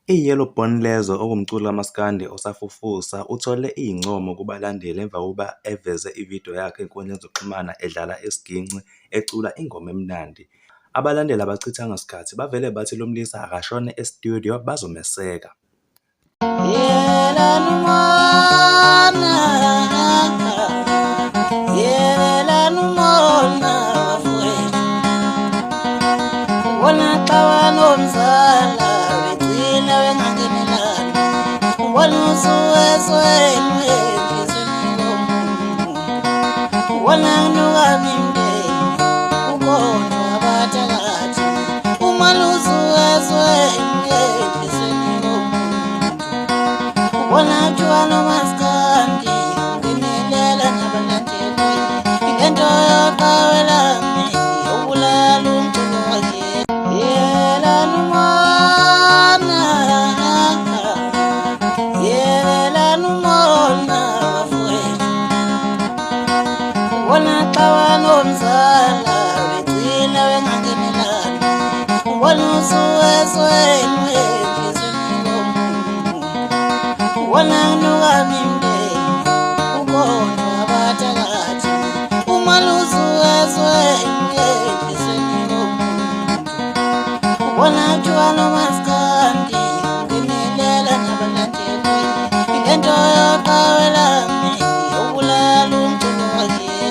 I-Yellowbone lezo ongumculi kamaskandi osafufusa uthole igcono kubalandeli emva kokuba eveze ividiyo yakhe ey'nkundleni zokuxhumana edlala isiginci ecula ingoma emnandi. Abalandeli abachithanga sikhathi bavele bathi lo mlisa akashone e-studio bazomeseka. Wanna